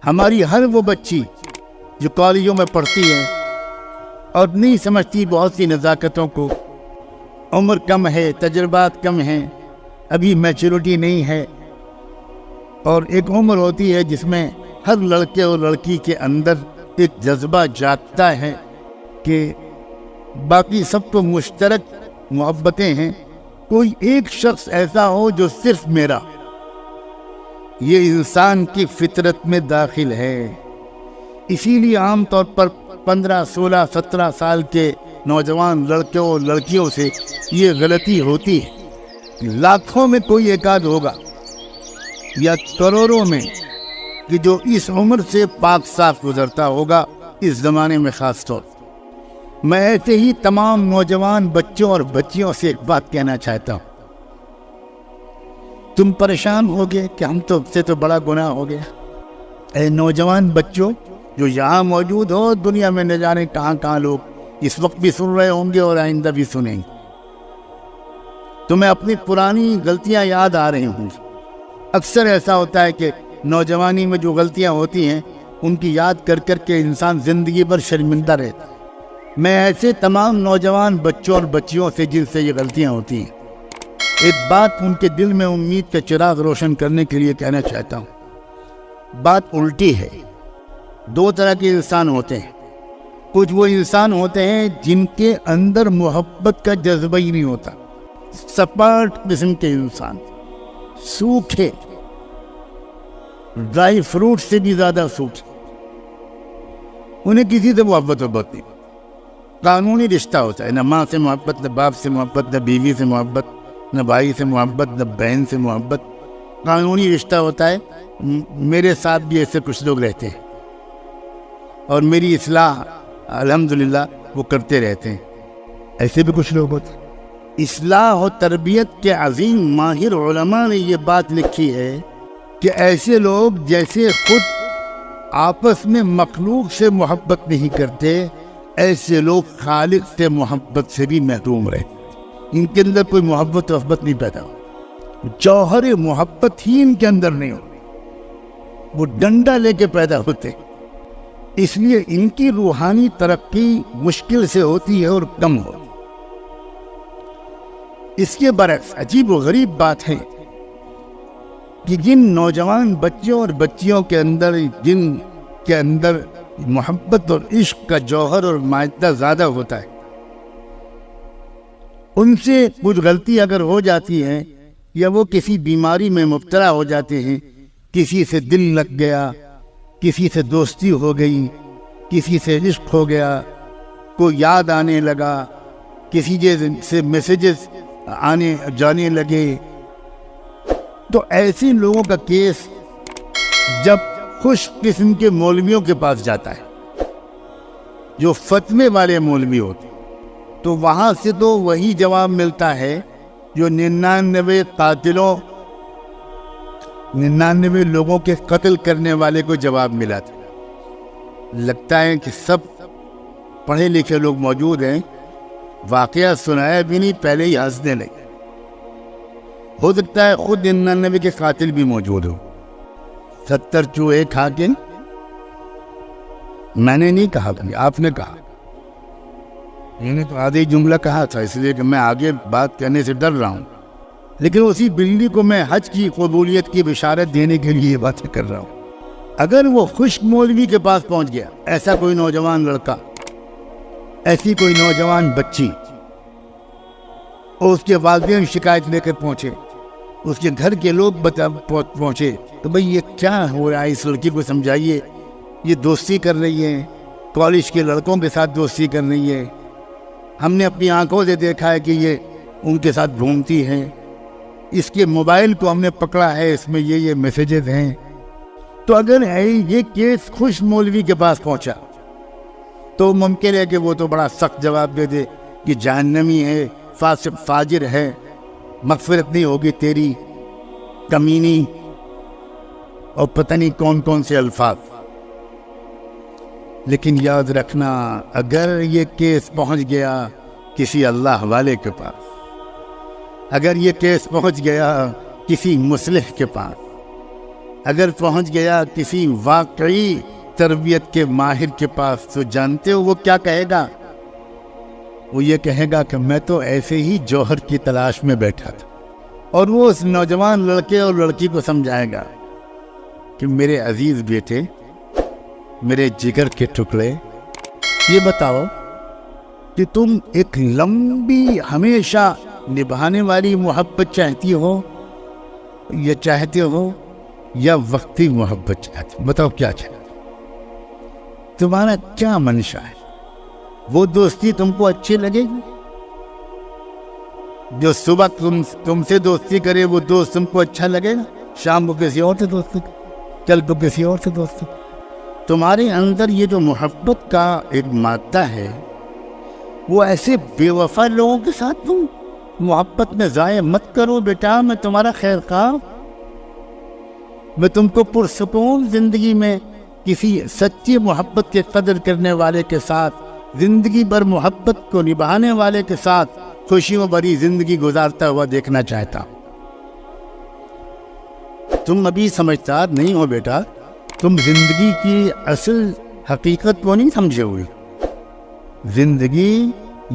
ہماری ہر وہ بچی جو کالجوں میں پڑھتی ہے اور نہیں سمجھتی بہت سی نزاکتوں کو، عمر کم ہے، تجربات کم ہیں، ابھی میچورٹی نہیں ہے، اور ایک عمر ہوتی ہے جس میں ہر لڑکے اور لڑکی کے اندر ایک جذبہ جاگتا ہے کہ باقی سب کو مشترک محبتیں ہیں، کوئی ایک شخص ایسا ہو جو صرف میرا، یہ انسان کی فطرت میں داخل ہے۔ اسی لیے عام طور پر 15، 16، 17 سال کے نوجوان لڑکوں اور لڑکیوں سے یہ غلطی ہوتی ہے۔ لاکھوں میں کوئی ایک آدھ ہوگا یا کروڑوں میں کہ جو اس عمر سے پاک صاف گزرتا ہوگا، اس زمانے میں خاص طور۔ میں ایسے ہی تمام نوجوان بچوں اور بچیوں سے ایک بات کہنا چاہتا ہوں۔ تم پریشان ہو گئے کہ ہم سے تو بڑا گناہ ہو گیا۔ اے نوجوان بچوں جو یہاں موجود ہو، دنیا میں نہ جانے کہاں کہاں لوگ اس وقت بھی سن رہے ہوں گے اور آئندہ بھی سنیں گے، تمہیں اپنی پرانی غلطیاں یاد آ رہی ہوں گی۔ اکثر ایسا ہوتا ہے کہ نوجوانی میں جو غلطیاں ہوتی ہیں ان کی یاد کر کر کے انسان زندگی بھر شرمندہ رہتا ہے۔ میں ایسے تمام نوجوان بچوں اور بچیوں سے جن سے یہ غلطیاں ہوتی ہیں، ایک بات ان کے دل میں امید کا چراغ روشن کرنے کے لیے کہنا چاہتا ہوں۔ بات الٹی ہے۔ دو طرح کے انسان ہوتے ہیں۔ کچھ وہ انسان ہوتے ہیں جن کے اندر محبت کا جذبہ ہی نہیں ہوتا، سپاٹ قسم کے انسان، سوکھے، ڈرائی فروٹ سے بھی زیادہ سوکھے، انہیں کسی سے محبت نہیں، قانونی رشتہ ہوتا ہے، نہ ماں سے محبت، نہ باپ سے محبت، نہ بیوی سے محبت، نہ بھائی سے محبت، نہ بہن سے محبت، قانونی رشتہ ہوتا ہے۔ میرے ساتھ بھی ایسے کچھ لوگ رہتے ہیں اور میری اصلاح الحمدللہ وہ کرتے رہتے ہیں۔ ایسے بھی کچھ لوگ ہوتے ہیں۔ اصلاح و تربیت کے عظیم ماہر علماء نے یہ بات لکھی ہے کہ ایسے لوگ جیسے خود آپس میں مخلوق سے محبت نہیں کرتے، ایسے لوگ خالق سے محبت سے بھی محروم رہتے۔ ان کے اندر کوئی محبت نہیں پیدا ہو، جوہر محبت ہی ان کے اندر نہیں ہو، وہ ڈنڈا لے کے پیدا ہوتے۔ اس لیے ان کی روحانی ترقی مشکل سے ہوتی ہے اور کم ہوتی۔ اس کے برعکس عجیب و غریب بات ہے کہ جن نوجوان بچوں اور بچیوں کے اندر، جن کے اندر محبت اور عشق کا جوہر اور مادہ زیادہ ہوتا ہے، ان سے کچھ غلطی اگر ہو جاتی ہے یا وہ کسی بیماری میں مبتلا ہو جاتے ہیں، کسی سے دل لگ گیا، کسی سے دوستی ہو گئی، کسی سے عشق ہو گیا، کوئی یاد آنے لگا، کسی سے میسیجز آنے جانے لگے، تو ایسے لوگوں کا کیس جب خوش قسم کے مولویوں کے پاس جاتا ہے، جو فتوے والے مولوی ہوتے، تو وہاں سے تو وہی جواب ملتا ہے جو 99 لوگوں کے قتل کرنے والے کو جواب ملا تھا۔ لگتا ہے کہ سب پڑھے لکھے لوگ موجود ہیں، واقعہ سنایا بھی نہیں، پہلے ہی ہنسنے لگے۔ ہو سکتا ہے خود 99 کے قاتل بھی موجود ہو۔ 70 چوہے کھا کے، میں نے نہیں کہا تھا، آپ نے کہا، میں نے تو آدھی جملہ کہا تھا، اس لیے کہ میں آگے بات کرنے سے ڈر رہا ہوں، لیکن اسی بلی کو میں حج کی قبولیت کی بشارت دینے کے لیے یہ باتیں کر رہا ہوں۔ اگر وہ خشک مولوی کے پاس پہنچ گیا، ایسا کوئی نوجوان لڑکا، ایسی کوئی نوجوان بچی، اور اس کے والدین شکایت لے کر پہنچے، اس کے گھر کے لوگ پہنچے، تو بھئی یہ کیا ہو رہا ہے، اس لڑکی کو سمجھائیے، یہ دوستی کر رہی ہے، کالج کے لڑکوں کے ساتھ دوستی کر رہی ہے، ہم نے اپنی آنکھوں سے دیکھا ہے کہ یہ ان کے ساتھ گھومتی ہے، اس کے موبائل کو ہم نے پکڑا ہے، اس میں یہ میسیجز ہیں۔ تو اگر یہ کیس خوش مولوی کے پاس پہنچا تو ممکن ہے کہ وہ تو بڑا سخت جواب دے دے کہ جہنمی ہے، فاسق فاجر ہے، مغفرت نہیں ہوگی تیری، کمینی، اور پتہ نہیں کون کون سے الفاظ۔ لیکن یاد رکھنا، اگر یہ کیس پہنچ گیا کسی اللہ والے کے پاس، اگر یہ کیس پہنچ گیا کسی مصلح کے پاس، اگر پہنچ گیا کسی واقعی تربیت کے ماہر کے پاس تو جانتے ہو وہ کیا کہے گا؟ وہ یہ کہے گا کہ میں تو ایسے ہی جوہر کی تلاش میں بیٹھا تھا، اور وہ اس نوجوان لڑکے اور لڑکی کو سمجھائے گا کہ میرے عزیز بیٹے، میرے جگر کے ٹکڑے، یہ بتاؤ کہ تم ایک لمبی ہمیشہ نبھانے والی محبت چاہتی ہو یا وقتی محبت چاہتی ہو؟ بتاؤ کیا چاہتی ہو؟ تمہارا کیا منشا ہے؟ وہ دوستی تم کو اچھی لگے گی؟ جو صبح تم سے دوستی کرے وہ دوست تم کو اچھا لگے گا؟ شام کو کسی اور سے دوستی کرے، کل کو کسی اور سے دوستی کرے؟ تمہارے اندر یہ جو محبت کا ایک مادہ ہے، وہ ایسے بے وفا لوگوں کے ساتھ تم محبت میں ضائع مت کرو بیٹا۔ میں تمہارا خیر خواہ، میں تم کو پرسکون زندگی میں کسی سچی محبت کے قدر کرنے والے کے ساتھ، زندگی بھر محبت کو نبھانے والے کے ساتھ خوشیوں بھری زندگی گزارتا ہوا دیکھنا چاہتا ہوں۔ تم ابھی سمجھدار نہیں ہو بیٹا، تم زندگی کی اصل حقیقت کو نہیں سمجھے ہوئے۔ زندگی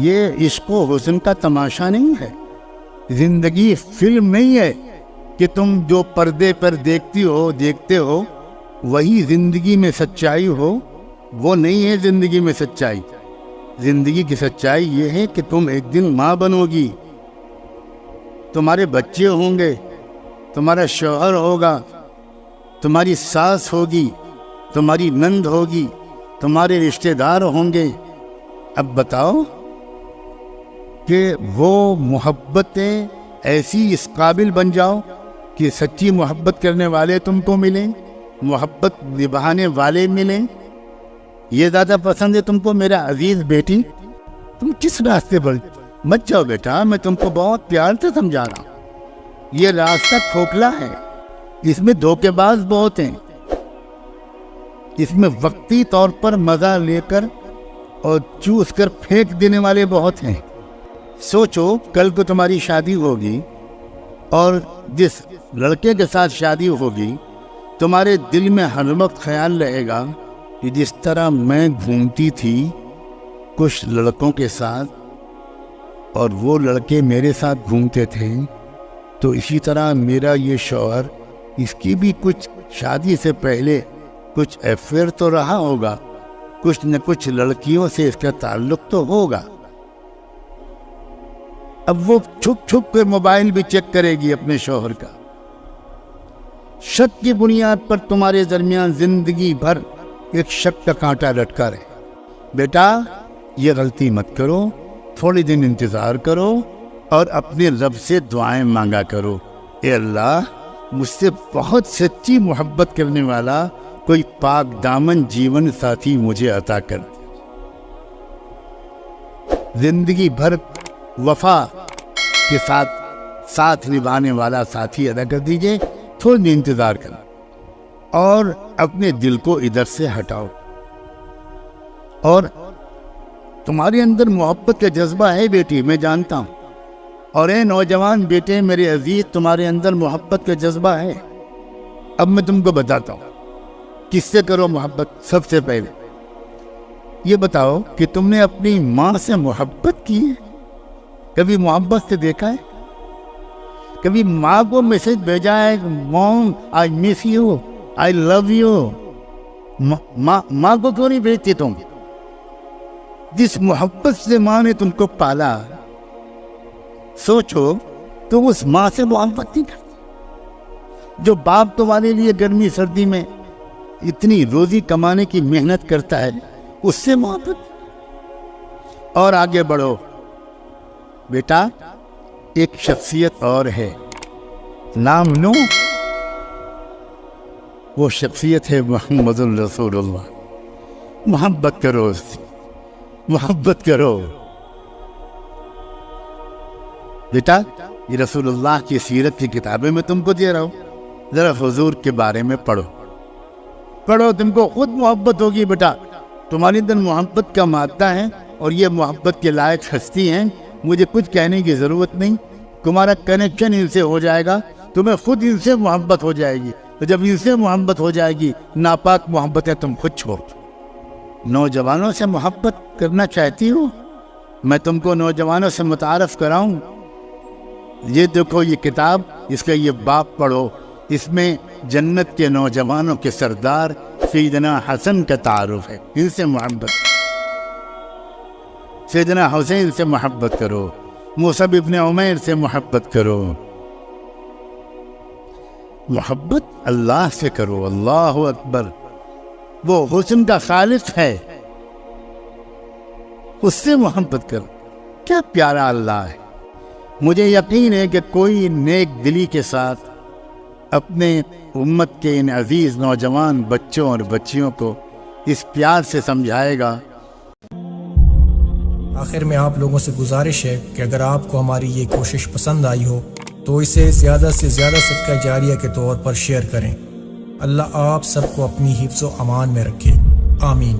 یہ عشق و حسن کا تماشا نہیں ہے، زندگی فلم نہیں ہے کہ تم جو پردے پر دیکھتے ہو وہی زندگی میں سچائی ہو، وہ نہیں ہے زندگی میں سچائی۔ زندگی کی سچائی یہ ہے کہ تم ایک دن ماں بنو گی، تمہارے بچے ہوں گے، تمہارا شوہر ہوگا، تمہاری ساس ہوگی، تمہاری نند ہوگی، تمہارے رشتہ دار ہوں گے۔ اب بتاؤ کہ وہ محبتیں ایسی اس قابل بن جاؤ کہ سچی محبت کرنے والے تم کو ملیں، محبت نبھانے والے ملیں۔ یہ زیادہ پسند ہے تم کو میرا عزیز بیٹی؟ تم کس راستے پر مت جاؤ بیٹا، میں تم کو بہت پیار سے سمجھا رہا ہوں۔ یہ راستہ کھوکھلا ہے، اس میں دھوکے باز بہت ہیں، اس میں وقتی طور پر مزہ لے کر اور چوس کر پھینک دینے والے بہت ہیں۔ سوچو کل کو تمہاری شادی ہوگی اور جس لڑکے کے ساتھ شادی ہوگی تمہارے دل میں ہر وقت خیال رہے گا کہ جس طرح میں گھومتی تھی کچھ لڑکوں کے ساتھ اور وہ لڑکے میرے ساتھ گھومتے تھے، تو اسی طرح میرا یہ شوہر، اس کی بھی کچھ شادی سے پہلے کچھ افیئر تو رہا ہوگا، کچھ نہ کچھ لڑکیوں سے اس کا تعلق تو ہوگا۔ اب وہ چھپ چھپ کے موبائل بھی چیک کرے گی اپنے شوہر کا۔ شک کی بنیاد پر تمہارے درمیان زندگی بھر ایک شک کا کانٹا لٹکا رہے۔ بیٹا یہ غلطی مت کرو، تھوڑی دن انتظار کرو اور اپنے رب سے دعائیں مانگا کرو، اے اللہ مجھ سے بہت سچی محبت کرنے والا کوئی پاک دامن جیون ساتھی مجھے عطا کر۔ زندگی بھر وفا کے ساتھ نبھانے والا ساتھی ادا کر دیجئے، تھوڑی دیر انتظار کرو اور اپنے دل کو ادھر سے ہٹاؤ۔ اور تمہارے اندر محبت کا جذبہ ہے بیٹی، میں جانتا ہوں، اور اے نوجوان بیٹے میرے عزیز، تمہارے اندر محبت کا جذبہ ہے۔ اب میں تم کو بتاتا ہوں کس سے کرو محبت۔ سب سے پہلے یہ بتاؤ کہ تم نے اپنی ماں سے محبت کی ہے؟ کبھی محبت سے دیکھا ہے؟ کبھی ماں کو میسج بھیجا ہے، مام آئی miss you, I love you? ماں کو کیوں نہیں بھیجتی تم؟ جس محبت سے ماں نے تم کو پالا، سوچو تو اس ماں سے محبت نہیں کرتی؟ جو باپ تمہارے لیے گرمی سردی میں اتنی روزی کمانے کی محنت کرتا ہے، اس سے محبت۔ اور آگے بڑھو بیٹا، ایک شخصیت اور ہے، نام لو، وہ شخصیت ہے محمد الرسول اللہ۔ محبت کرو اس سے، محبت کرو بیٹا۔ یہ رسول اللہ کی سیرت کی کتابیں میں تم کو دے رہا ہوں، ذرا حضور کے بارے میں پڑھو، تم کو خود محبت ہوگی بیٹا۔ تمہارے اندر محبت کا مادہ ہے اور یہ محبت کے لائق ہستی ہیں، مجھے کچھ کہنے کی ضرورت نہیں، تمہارا کنیکشن ان سے ہو جائے گا، تمہیں خود ان سے محبت ہو جائے گی۔ تو جب ان سے محبت ہو جائے گی ناپاک محبتیں تم خود چھوڑ۔ نوجوانوں سے محبت کرنا چاہتی ہو؟ میں تم کو نوجوانوں سے متعارف کراؤں۔ یہ دیکھو یہ کتاب، اس کا یہ باب پڑھو، اس میں جنت کے نوجوانوں کے سردار سیدنا حسن کا تعارف ہے، ان سے محبت، سیدنا حسین سے محبت کرو، مصعب ابن عمیر سے محبت کرو، محبت اللہ سے کرو۔ اللہ اکبر، وہ حسن کا خالق ہے، اس سے محبت کرو۔ کیا پیارا اللہ ہے۔ مجھے یقین ہے کہ کوئی نیک دلی کے ساتھ اپنے امت کے ان عزیز نوجوان بچوں اور بچیوں کو اس پیار سے سمجھائے گا۔ آخر میں آپ لوگوں سے گزارش ہے کہ اگر آپ کو ہماری یہ کوشش پسند آئی ہو تو اسے زیادہ سے زیادہ صدقہ جاریہ کے طور پر شیئر کریں۔ اللہ آپ سب کو اپنی حفظ و امان میں رکھے، آمین۔